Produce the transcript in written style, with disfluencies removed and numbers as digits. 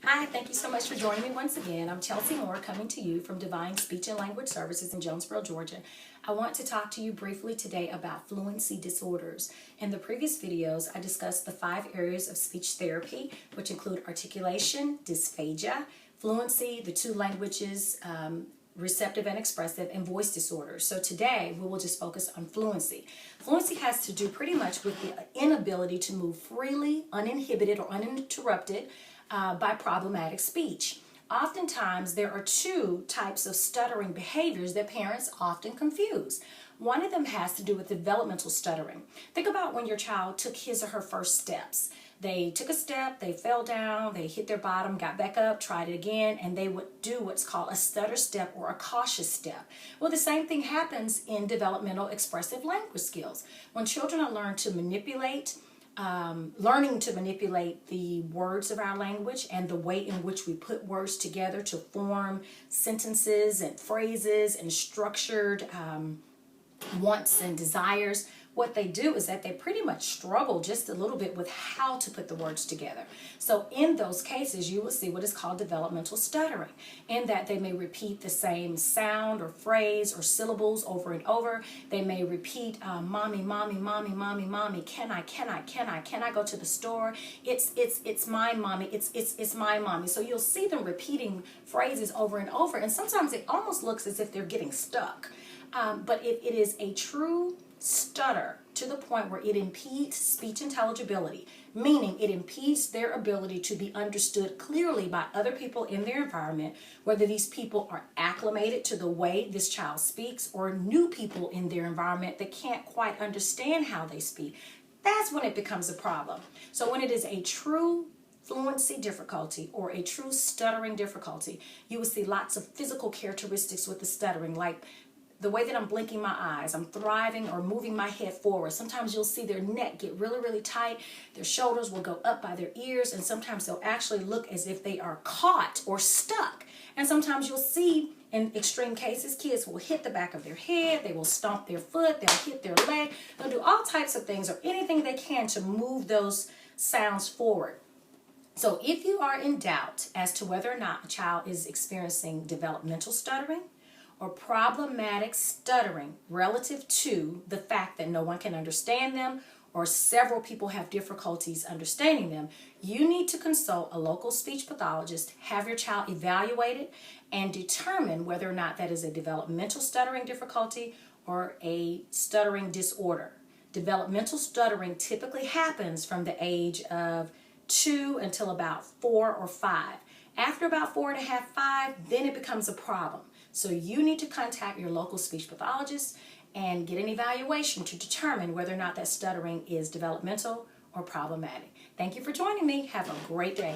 Hi, thank you so much for joining me once again. I'm Chelsea Moore coming to you from Divine Speech and Language Services in Jonesboro, Georgia. I want to talk to you briefly today about fluency disorders. In the previous videos, I discussed the 5 areas of speech therapy, which include articulation, dysphagia, fluency, the 2 languages, receptive and expressive, and voice disorders. So today we will just focus on fluency. Fluency has to do pretty much with the inability to move freely, uninhibited or uninterrupted by problematic speech. Oftentimes there are 2 types of stuttering behaviors that parents often confuse. One of them has to do with developmental stuttering. Think about when your child took his or her first steps. They took a step, they fell down, they hit their bottom, got back up, tried it again, and they would do what's called a stutter step or a cautious step. Well, the same thing happens in developmental expressive language skills. When children are learning to manipulate the words of our language and the way in which we put words together to form sentences and phrases and structured wants and desires, what they do is that they pretty much struggle just a little bit with how to put the words together. So in those cases, you will see what is called developmental stuttering, in that they may repeat the same sound or phrase or syllables over and over. They may repeat, mommy, mommy, mommy, mommy, mommy, can I go to the store? It's my mommy, it's my mommy. So you'll see them repeating phrases over and over, and sometimes it almost looks as if they're getting stuck. But it is a true stutter to the point where it impedes speech intelligibility, meaning it impedes their ability to be understood clearly by other people in their environment, whether these people are acclimated to the way this child speaks or new people in their environment that can't quite understand how they speak. That's when it becomes a problem. So when it is a true fluency difficulty or a true stuttering difficulty, you will see lots of physical characteristics with the stuttering, like the way that I'm blinking my eyes, I'm thriving or moving my head forward. Sometimes you'll see their neck get really, really tight. Their shoulders will go up by their ears, and sometimes they'll actually look as if they are caught or stuck. And sometimes you'll see, in extreme cases, kids will hit the back of their head, they will stomp their foot, they'll hit their leg, they'll do all types of things or anything they can to move those sounds forward. So if you are in doubt as to whether or not a child is experiencing developmental stuttering or problematic stuttering relative to the fact that no one can understand them or several people have difficulties understanding them, you need to consult a local speech pathologist, have your child evaluated, and determine whether or not that is a developmental stuttering difficulty or a stuttering disorder. Developmental stuttering typically happens from the age of 2 until about 4 or 5. After about 4.5, 5, then it becomes a problem. So you need to contact your local speech pathologist and get an evaluation to determine whether or not that stuttering is developmental or problematic. Thank you for joining me. Have a great day.